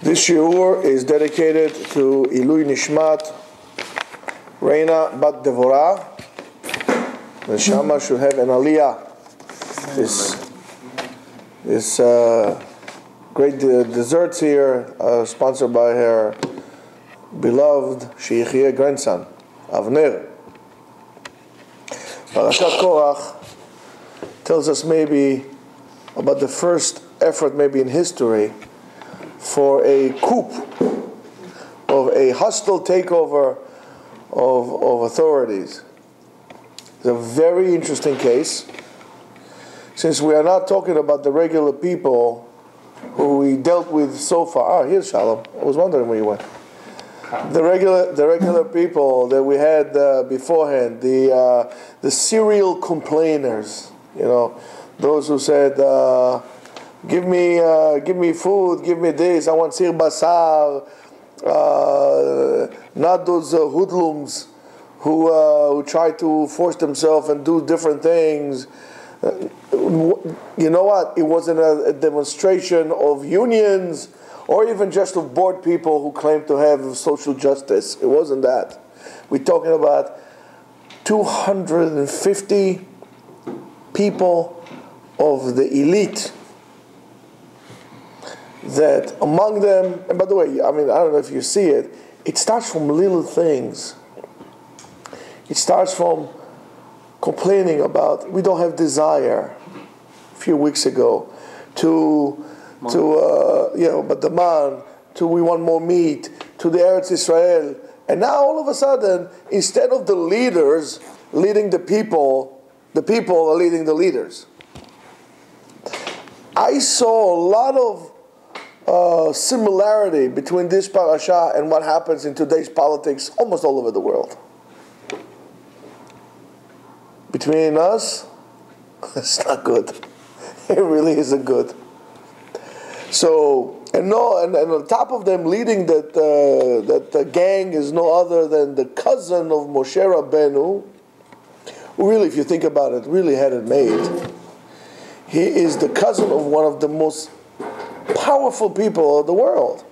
This shiur is dedicated to Ilui Nishmat Reina Bat Devorah. The Shama should have an aliyah. This great desserts here, sponsored by her beloved Sheikhia grandson, Avner. Parashat Korach tells us maybe about the first effort, maybe in history, for a coup, of a hostile takeover of authorities. It's a very interesting case, since we are not talking about the regular people who we dealt with so far. Here's Shalom. I was wondering where you went. The regular people that we had beforehand, the serial complainers, those who said, give me food, give me this, I want sir basar, not those hoodlums who try to force themselves and do different things. You know what? It wasn't a demonstration of unions or even just of bored people who claim to have social justice. It wasn't that. We're talking about 250 people of the elite, that among them, and by the way, I don't know if you see it, it starts from little things. It starts from complaining about we don't have desire a few weeks ago, but the man, to we want more meat, to the Eretz Israel, and now all of a sudden, instead of the leaders leading the people are leading the leaders. I saw a lot of similarity between this parasha and what happens in today's politics almost all over the world. Between us, it's not good. It really isn't good. So, and on top of them leading that gang is no other than the cousin of Moshe Rabbeinu, who really, if you think about it, really had it made. He is the cousin of one of the most powerful people of the world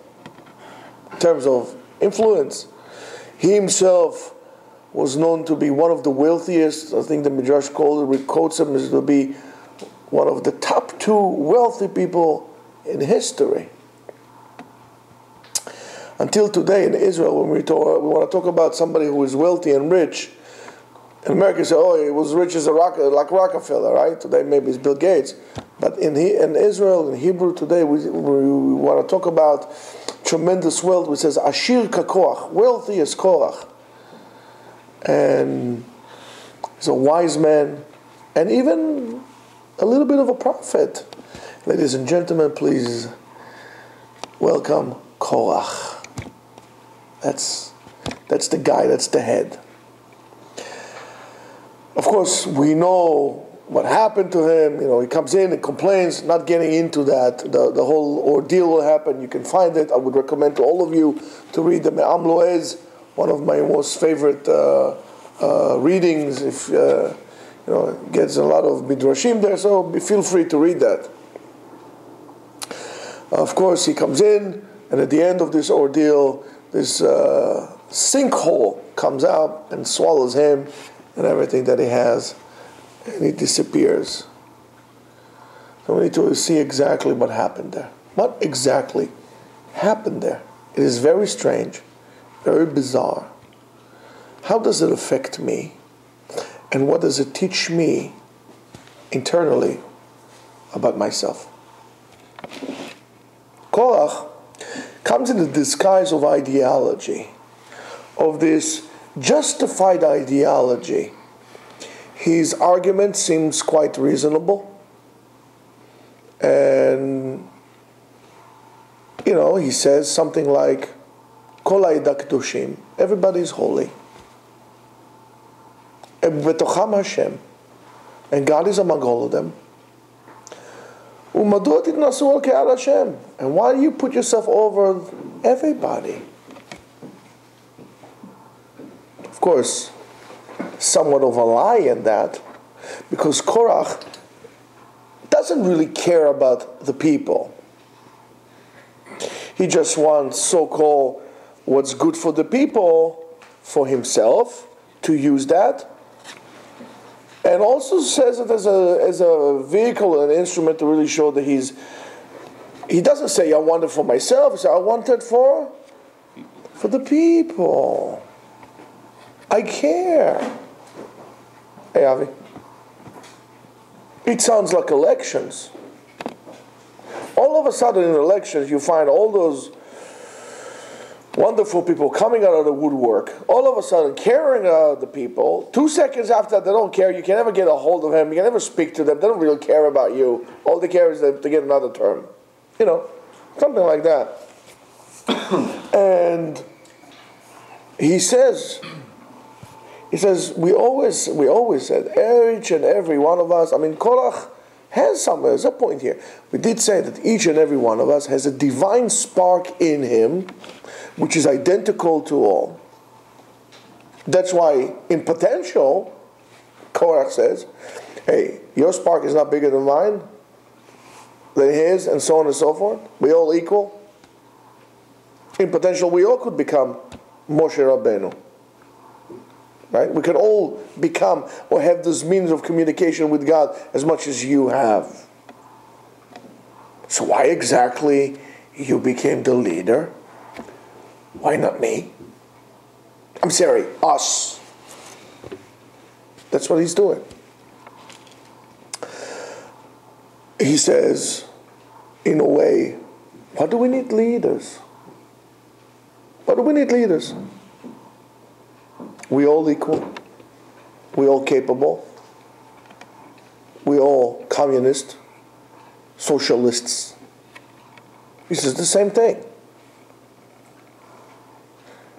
in terms of influence. He himself was known to be one of the wealthiest. I think the Midrash quotes him as to be one of the top 2 wealthy people in history. Until today in Israel, when we want to talk about somebody who is wealthy and rich, in America say, oh, he was rich as like Rockefeller, right? Today maybe it's Bill Gates. But in Israel, in Hebrew today, we want to talk about tremendous wealth, which says Ashir Kakorach, wealthy as Korach. And he's a wise man, and even a little bit of a prophet. Ladies and gentlemen, please welcome Korach. That's the guy, that's the head. Of course, we know what happened to him. He comes in and complains, not getting into that. The whole ordeal will happen. You can find it. I would recommend to all of you to read the Me'am Loez, one of my most favorite readings. If it gets a lot of midrashim there, so feel free to read that. Of course, he comes in, and at the end of this ordeal, this sinkhole comes out and swallows him and everything that he has, and he disappears. So we need to see exactly what happened there. What exactly happened there? It is very strange, very bizarre. How does it affect me? And what does it teach me internally about myself? Korach comes in the disguise of ideology, of this justified ideology. His argument seems quite reasonable, and he says something like Kol ha'eda kedushim, everybody is holy, Betocham Hashem, and God is among all of them. Umadua titnasu al ke'al Hashem, and why do you put yourself over everybody? Of course, somewhat of a lie in that, because Korach doesn't really care about the people. He just wants so-called what's good for the people, for himself, to use that. And also says it as a vehicle, an instrument to really show that he doesn't say, I want it for myself. He says, I want it for the people. I care. Hey, Avi. It sounds like elections. All of a sudden in elections, you find all those wonderful people coming out of the woodwork, all of a sudden caring about the people. 2 seconds after that, they don't care. You can never get a hold of them. You can never speak to them. They don't really care about you. All they care is to get another term. You know, something like that. And he says, we always said, each and every one of us, I mean, Korach has somewhere, there's a point here. We did say that each and every one of us has a divine spark in him, which is identical to all. That's why, in potential, Korach says, hey, your spark is not bigger than mine, than his, and so on and so forth. We all equal. In potential, we all could become Moshe Rabbeinu. Right? We can all become or have this means of communication with God as much as you have. So why exactly you became the leader? Why not me? I'm sorry, us. That's what he's doing. He says, in a way, why do we need leaders? Why do we need leaders? We all equal. We all capable. We all communist, socialists. He says the same thing.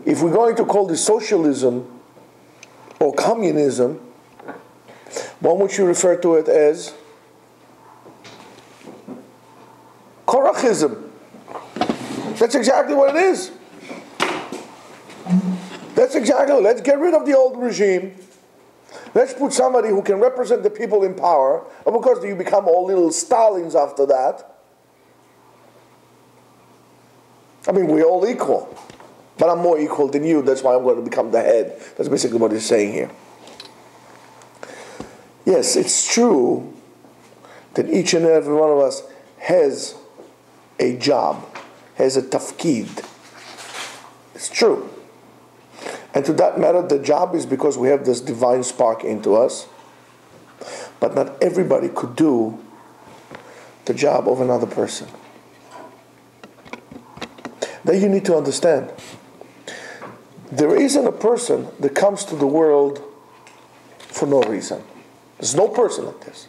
If we're going to call this socialism or communism, why would you refer to it as Korachism? That's exactly what it is. That's exactly, let's get rid of the old regime. Let's put somebody who can represent the people in power. And of course, you become all little Stalins after that. I mean, we're all equal. But I'm more equal than you, that's why I'm going to become the head. That's basically what he's saying here. Yes, it's true that each and every one of us has a job, has a tafkid. It's true. And to that matter, the job is because we have this divine spark into us. But not everybody could do the job of another person. Then you need to understand, there isn't a person that comes to the world for no reason. There's no person like this.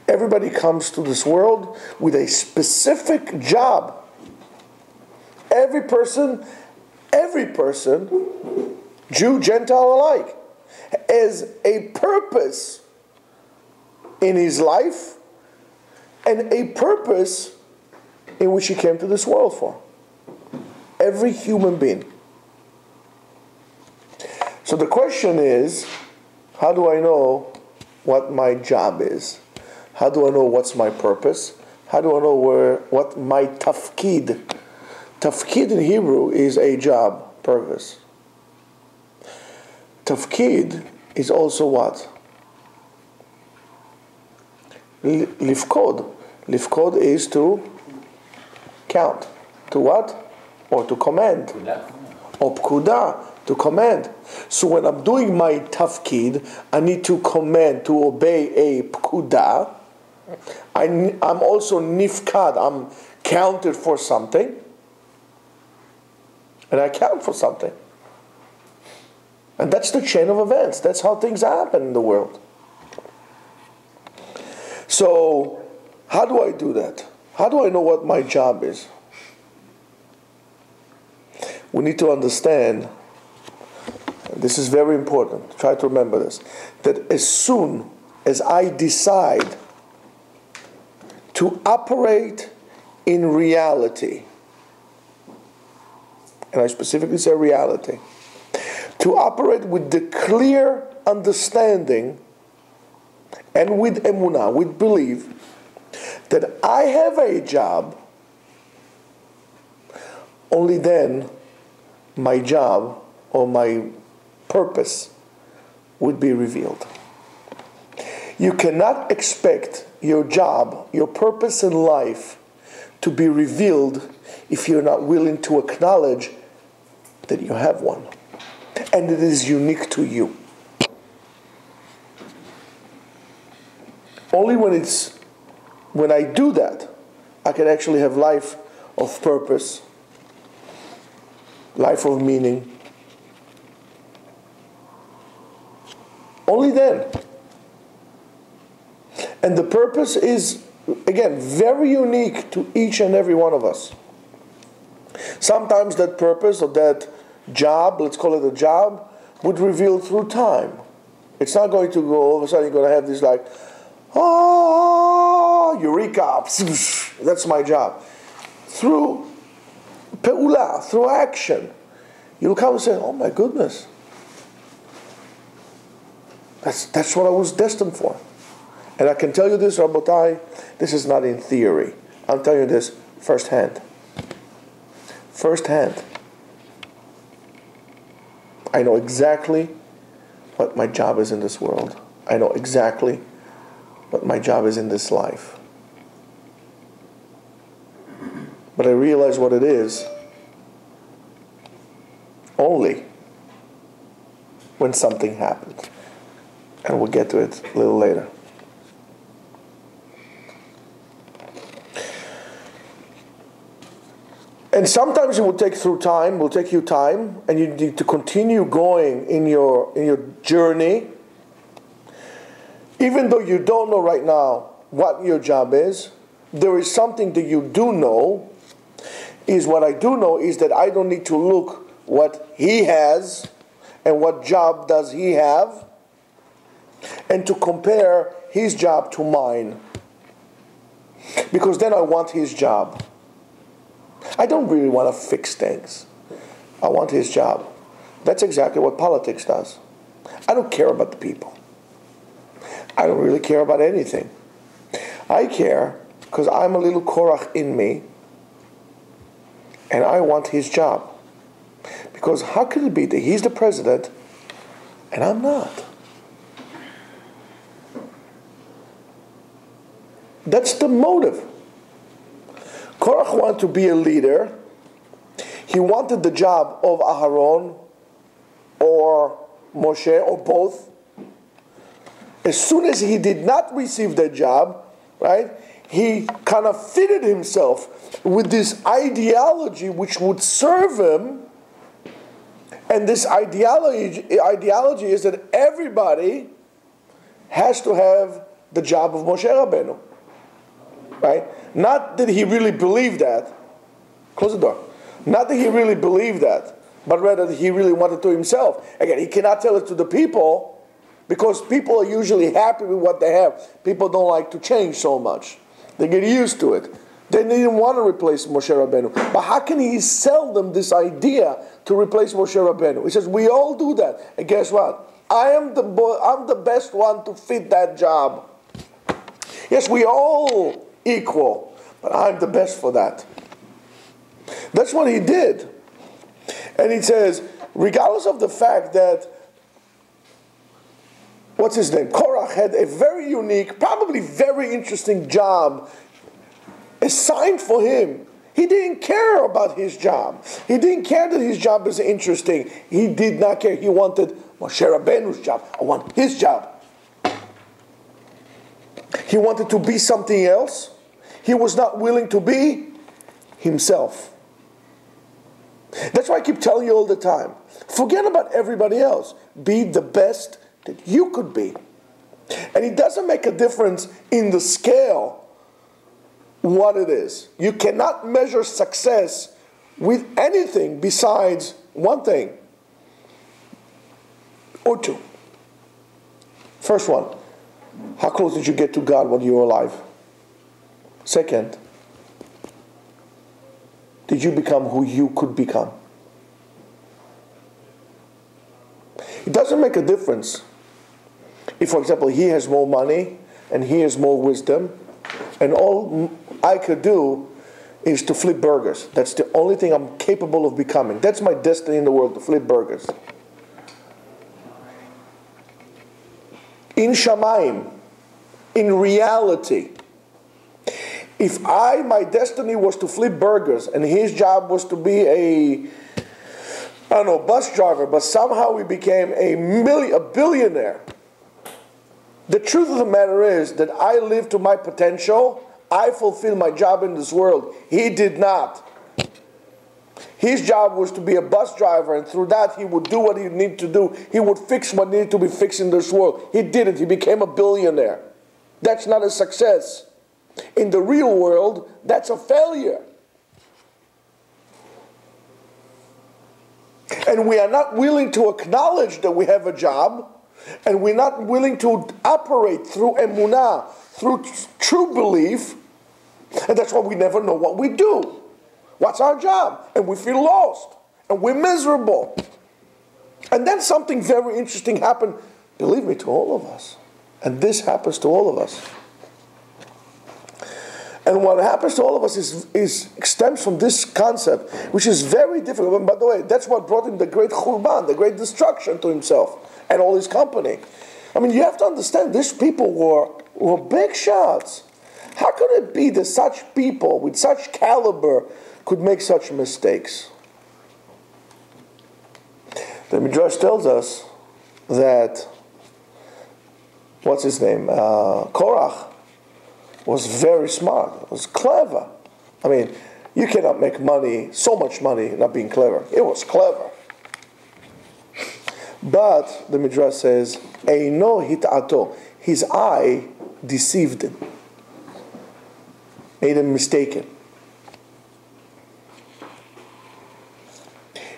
Everybody comes to this world with a specific job. Every person, Jew, Gentile alike, has a purpose in his life and a purpose in which he came to this world for. Every human being. So the question is, how do I know what my job is? How do I know what's my purpose? How do I know what my tafkid? Tafkid in Hebrew is a job, purpose. Tafkid is also what? Lifkod. Lifkod is to count. To what? Or to command. Or pkudah, to command. So when I'm doing my tafkid, I need to command, to obey a pkudah. I'm also nifkad, I'm counted for something. And I count for something. And that's the chain of events. That's how things happen in the world. So, how do I do that? How do I know what my job is? We need to understand, this is very important, try to remember this, that as soon as I decide to operate in reality, and I specifically say reality, to operate with the clear understanding and with emunah, with belief, that I have a job, only then my job or my purpose would be revealed. You cannot expect your job, your purpose in life to be revealed if you're not willing to acknowledge that you have one. And it is unique to you. Only when I do that, I can actually have life of purpose, life of meaning. Only then. And the purpose is, again, very unique to each and every one of us. Sometimes that purpose or that job, let's call it a job, would reveal through time. It's not going to go, all of a sudden you're going to have this like, oh, eureka, that's my job. Through pe'ula, through action, you'll come and say, oh my goodness, that's what I was destined for. And I can tell you this, Rabotai, this is not in theory. I'm telling you this firsthand. Firsthand. I know exactly what my job is in this world. I know exactly what my job is in this life. But I realize what it is only when something happens. And we'll get to it a little later. And sometimes it will take you time, and you need to continue going in your journey. Even though you don't know right now what your job is, there is something that you do know. What I do know is that I don't need to look what he has and what job does he have, and to compare his job to mine. Because then I want his job. I don't really want to fix things. I want his job. That's exactly what politics does. I don't care about the people. I don't really care about anything. I care because I'm a little Korach in me, and I want his job. Because how could it be that he's the president and I'm not? That's the motive. Korach wanted to be a leader. He wanted the job of Aharon or Moshe or both. As soon as he did not receive that job, right, he kind of fitted himself with this ideology which would serve him. And this ideology is that everybody has to have the job of Moshe Rabbeinu. Right? Not that he really believed that. Close the door. Not that he really believed that, but rather that he really wanted to himself. Again, he cannot tell it to the people because people are usually happy with what they have. People don't like to change so much. They get used to it. They didn't want to replace Moshe Rabbeinu. But how can he sell them this idea to replace Moshe Rabbeinu? He says, we all do that. And guess what? I'm the best one to fit that job. Yes, we all equal, but I'm the best for that. That's what he did. And he says, regardless of the fact that, what's his name? Korach had a very unique, probably very interesting job assigned for him. He didn't care about his job. He didn't care that his job is interesting. He did not care. He wanted Moshe Rabbeinu's job. I want his job. He wanted to be something else. He was not willing to be himself. That's why I keep telling you all the time. Forget about everybody else. Be the best that you could be. And it doesn't make a difference in the scale what it is. You cannot measure success with anything besides one thing or two. First one, how close did you get to God when you were alive? Second, did you become who you could become? It doesn't make a difference if, for example, he has more money and he has more wisdom, and all I could do is to flip burgers. That's the only thing I'm capable of becoming. That's my destiny in the world, to flip burgers. In Shamayim, in reality, if my destiny was to flip burgers and his job was to be a bus driver, but somehow he became a billionaire, the truth of the matter is that I lived to my potential. I fulfilled my job in this world. He did not. His job was to be a bus driver, and through that he would do what he needed to do. He would fix what needed to be fixed in this world. He didn't. He became a billionaire. That's not a success. In the real world, that's a failure. And we are not willing to acknowledge that we have a job, and we're not willing to operate through emunah, through true belief, and that's why we never know what we do. What's our job? And we feel lost, and we're miserable. And then something very interesting happened, believe me, to all of us. And this happens to all of us. And what happens to all of us stems from this concept, which is very difficult. And by the way, that's what brought him the great churban, the great destruction to himself and all his company. I mean, you have to understand, these people were big shots. How could it be that such people with such caliber could make such mistakes? The Midrash tells us that, what's his name? Korach was very smart, was clever. I mean, you cannot make money, so much money, not being clever. It was clever. But the Midrash says, Eino hit'ato, his eye deceived him, made him mistaken.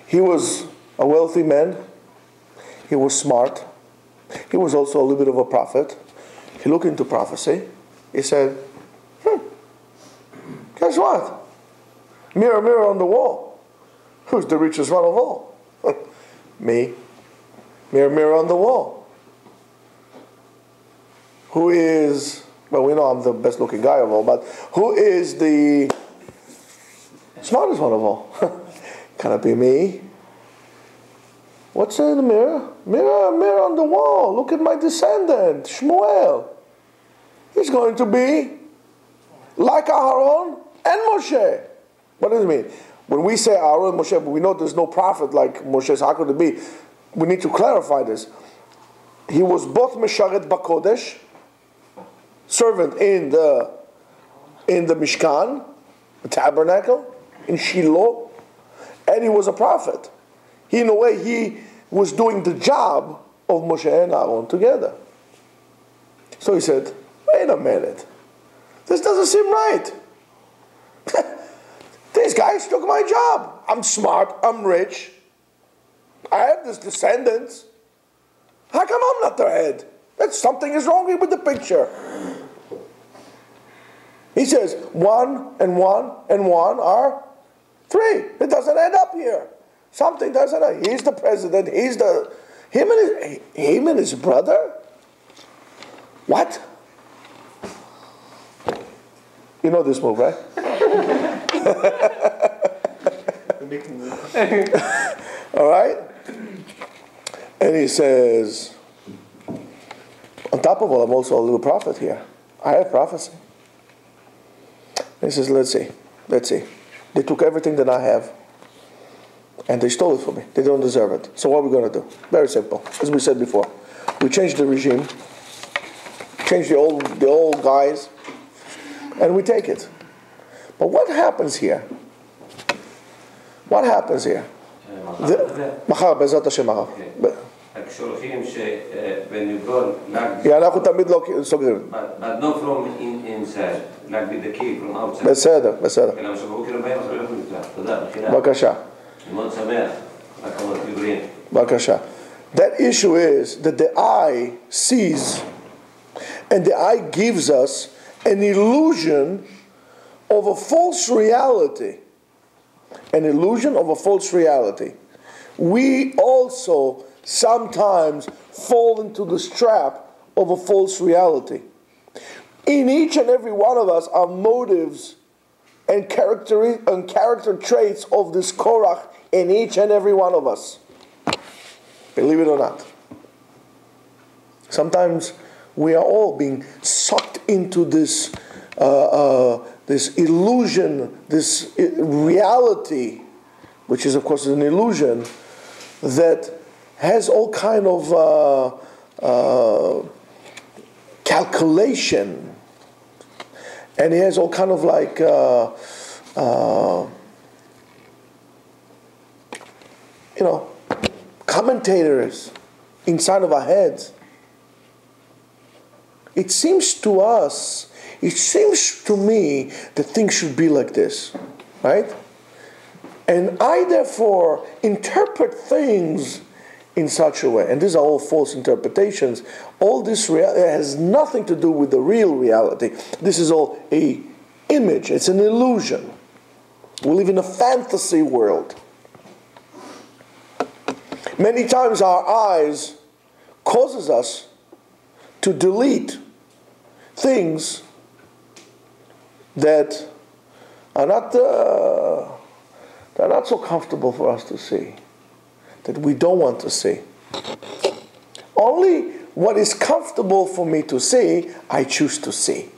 He was a wealthy man. He was smart. He was also a little bit of a prophet. He looked into prophecy. He said, guess what? Mirror, mirror on the wall. Who's the richest one of all? Me. Mirror, mirror on the wall. Who is, well, we know I'm the best looking guy of all, but who is the smartest one of all? Can it be me? What's in the mirror? Mirror, mirror on the wall. Look at my descendant, Shmuel. He's going to be like Aaron and Moshe. What does it mean? When we say Aaron and Moshe, but we know there's no prophet like Moshe, so how could it be? We need to clarify this. He was both Mesharet Bakodesh, servant in the Mishkan, the tabernacle, in Shiloh, and he was a prophet. In a way, he was doing the job of Moshe and Aaron together. So he said, wait a minute. This doesn't seem right. These guys took my job. I'm smart. I'm rich. I have this descendants. How come I'm not the head? Something is wrong with the picture. He says, 1 and 1 and 1 are 3. It doesn't add up here. Something doesn't add up. He's the president. Him and his brother? What? You know this move, right? All right? And he says, on top of all, I'm also a little prophet here. I have prophecy. And he says, let's see. They took everything that I have, and they stole it from me. They don't deserve it. So what are we going to do? Very simple. As we said before, we change the regime, change the old guys, and we take it. But what happens here? What happens here? מחר, בעזרת השם הרב. כשהולכים שבניגון אנחנו תמיד לא סוגרים. but not from inside, like with the key from outside. בסדר. למה שבבוקר הבאים אנחנו לא יכולים לפתוח. תודה, בחילה. בבקשה. אני מאוד שמח. רק אמרת דיבורים. בבקשה. That issue is that the eye sees, and the eye gives us an illusion of a false reality. An illusion of a false reality. We also sometimes fall into this trap of a false reality. In each and every one of us are motives and character traits of this Korach in each and every one of us. Believe it or not. Sometimes we are all being sucked into this this illusion, this reality, which is of course an illusion, that has all kind of calculation, and it has all kind of like commentators inside of our heads. It seems to us, it seems to me that things should be like this, right? And I therefore interpret things in such a way. And these are all false interpretations. All this has nothing to do with the real reality. This is all an image. It's an illusion. We live in a fantasy world. Many times our eyes causes us to delete things that are not so comfortable for us to see, that we don't want to see. Only what is comfortable for me to see, I choose to see.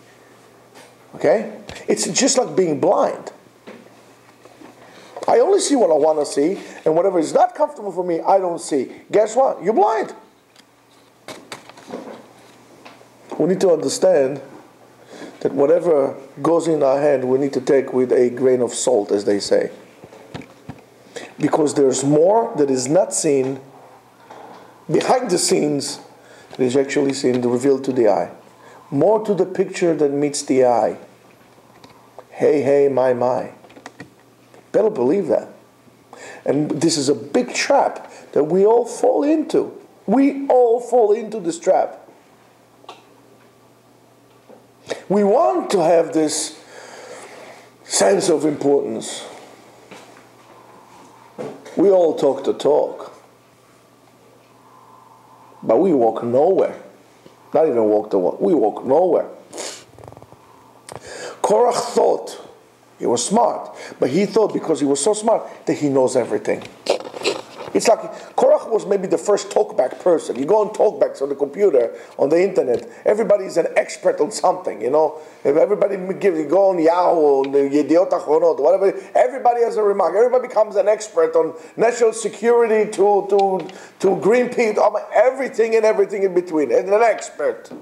Okay? It's just like being blind. I only see what I want to see, and whatever is not comfortable for me, I don't see. Guess what? You're blind. We need to understand that whatever goes in our hand, we need to take with a grain of salt, as they say. Because there's more that is not seen behind the scenes that is actually seen, revealed to the eye. More to the picture than meets the eye. Hey, hey, my. Better believe that. And this is a big trap that we all fall into. We all fall into this trap. We want to have this sense of importance. We all talk the talk. But we walk nowhere. Not even walk the walk. We walk nowhere. Korach thought he was smart, but he thought because he was so smart that he knows everything. It's like Korach was maybe the first talkback person. You go on talkbacks on the computer, on the internet, everybody's an expert on something, you know. If everybody you go on Yahoo, Yediot Achronot, whatever, everybody has a remark. Everybody becomes an expert on national security to Greenpeace, everything and everything in between, and an expert.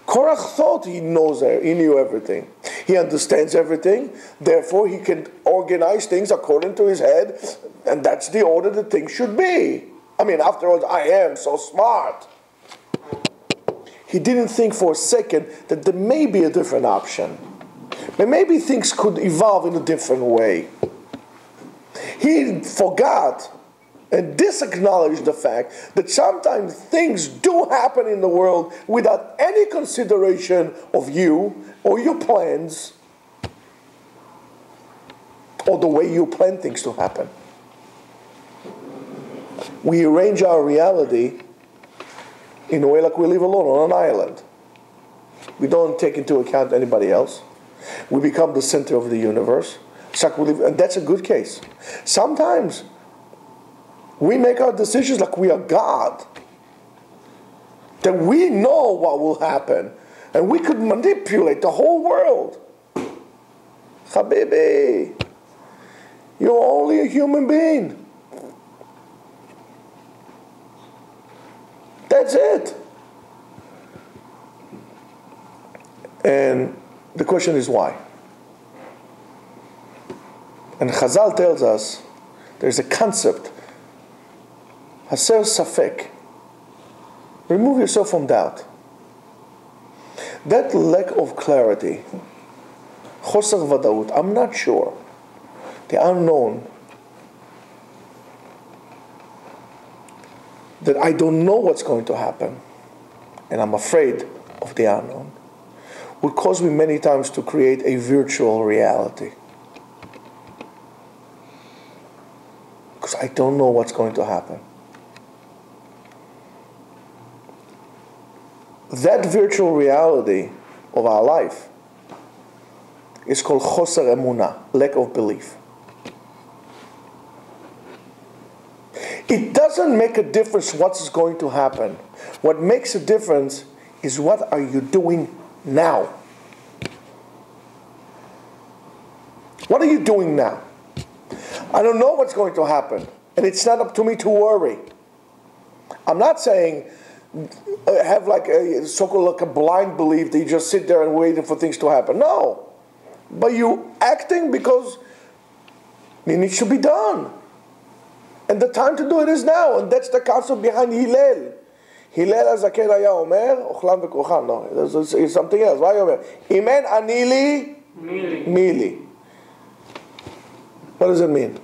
Korach thought he knew everything. He understands everything, therefore he can organize things according to his head, and that's the order that things should be. I mean, after all, I am so smart. He didn't think for a second that there may be a different option. Maybe things could evolve in a different way. He forgot and disacknowledged the fact that sometimes things do happen in the world without any consideration of you or your plans or the way you plan things to happen. We arrange our reality in a way like we live alone on an island. We don't take into account anybody else. We become the center of the universe. And that's a good case. Sometimes we make our decisions like we are God. That we know what will happen. And we could manipulate the whole world. Habibi, you're only a human being. That's it. And the question is why? And Chazal tells us there's a concept, Haser Safek. Remove yourself from doubt. That lack of clarity, Choser Vadaut, I'm not sure, the unknown, that I don't know what's going to happen, and I'm afraid of the unknown, would cause me many times to create a virtual reality. Because I don't know what's going to happen. That virtual reality of our life is called choser emunah, lack of belief. It doesn't make a difference what is going to happen. What makes a difference is what are you doing now? What are you doing now? I don't know what's going to happen, and it's not up to me to worry. I'm not saying have like a so-called like a blind belief that you just sit there and waiting for things to happen. No, but you acting because it needs to be done, and the time to do it is now, and that's the concept behind Hillel. Hillel HaZaken היה אומר, אוכלן וכוחן. No, it's something else. מה הוא אומר? אם אין אני לי, מי לי. What does it mean?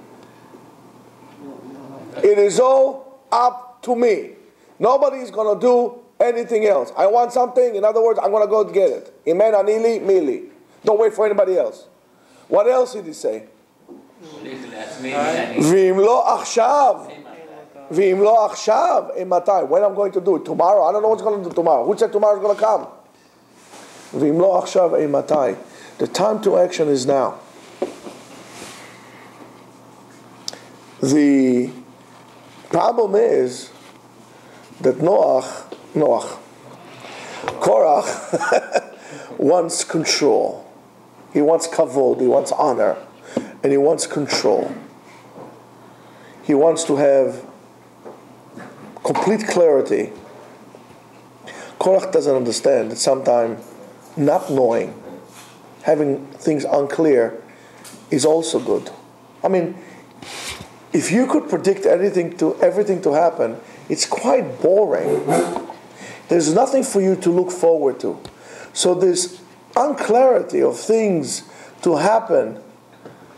It is all up to me. Nobody is going to do anything else. I want something, in other words, I'm going to go get it. אם אין אני לי, מי לי. Don't wait for anybody else. What else did he say? ואם לא עכשיו, ואם לא עכשיו, מתי? When I'm going to do it? Tomorrow? I don't know what's going to do tomorrow. Who said tomorrow is going to come? ואם לא עכשיו, מתי? The time to action is now. The problem is that Korach wants control. He wants kavod, he wants honor, and he wants control. He wants to have complete clarity. Korach doesn't understand that sometimes not knowing, having things unclear, is also good. I mean, if you could predict everything to happen, it's quite boring. There's nothing for you to look forward to. So this unclarity of things to happen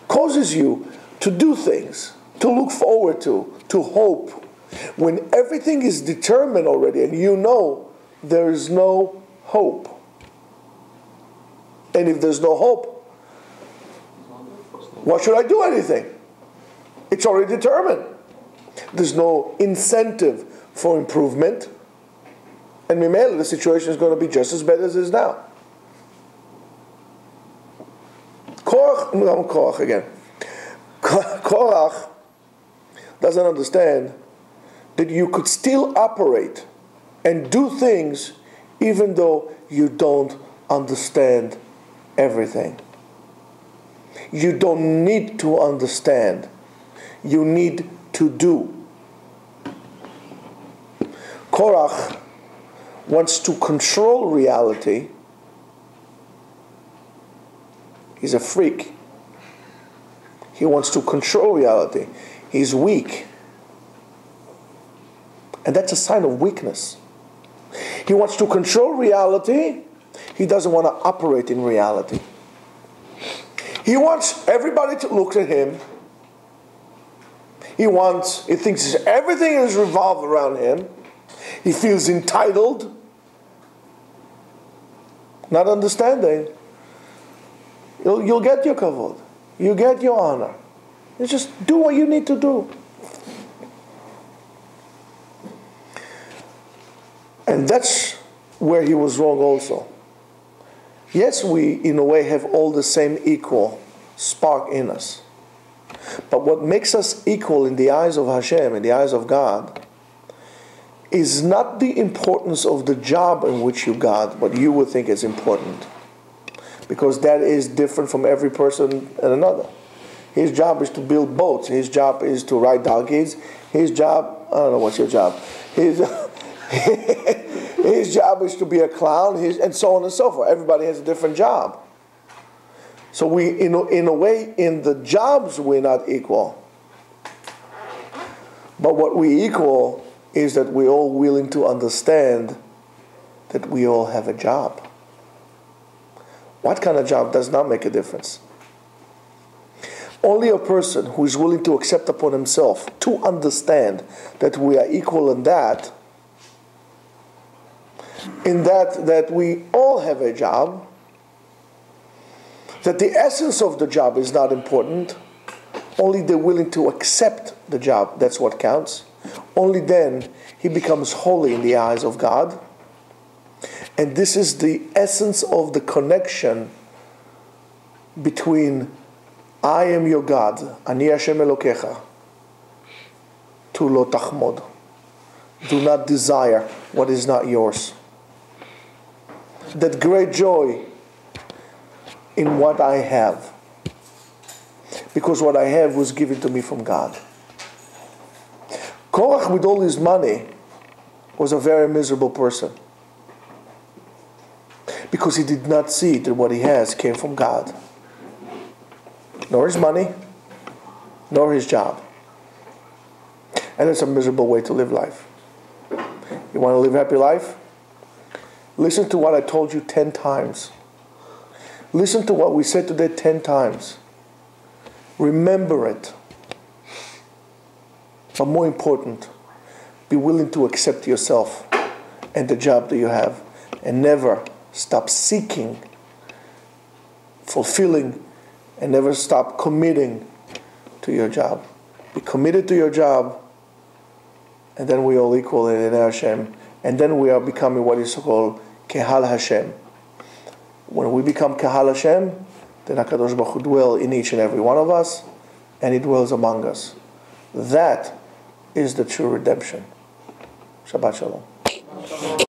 causes you to do things, to look forward to hope. When everything is determined already and you know there is no hope. And if there's no hope, why should I do anything? It's already determined. There's no incentive for improvement. And the situation is going to be just as bad as it is now. Korach again. Korach doesn't understand that you could still operate and do things even though you don't understand everything. You don't need to understand. You need to do. Korach wants to control reality. He's a freak. He wants to control reality. He's weak. And that's a sign of weakness. He wants to control reality. He doesn't want to operate in reality. He wants everybody to look at him. He thinks everything is revolved around him. He feels entitled. Not understanding. You'll get your kavod. You get your honor. You just do what you need to do. And that's where he was wrong also. Yes, we in a way have all the same equal spark in us. But what makes us equal in the eyes of Hashem, in the eyes of God, is not the importance of the job in which you got, what you would think is important. Because that is different from every person and another. His job is to build boats. His job is to ride donkeys. His job, I don't know what's your job. His job is to be a clown, and so on and so forth. Everybody has a different job. So we, in a way, in the jobs we're not equal. But what we equal is that we're all willing to understand that we all have a job. What kind of job does not make a difference? Only a person who is willing to accept upon himself to understand that we are equal in that we all have a job, that the essence of the job is not important, only they're willing to accept the job, that's what counts. Only then he becomes holy in the eyes of God. And this is the essence of the connection between I am your God, Ani Hashem Elokecha, to lo tachmod. Do not desire what is not yours. That great joy in what I have. Because what I have was given to me from God. Korach, with all his money, was a very miserable person. Because he did not see that what he has came from God. Nor his money, nor his job. And it's a miserable way to live life. You want to live a happy life? Listen to what I told you 10 times. Listen to what we said today 10 times. Remember it. But more important, be willing to accept yourself and the job that you have. And never stop seeking, fulfilling, and never stop committing to your job. Be committed to your job, and then we all equal in Hashem. And then we are becoming what is called Kehal Hashem. When we become Kehal Hashem, then HaKadosh Baruch Hu dwells in each and every one of us, and He dwells among us. That is the true redemption. Shabbat Shalom.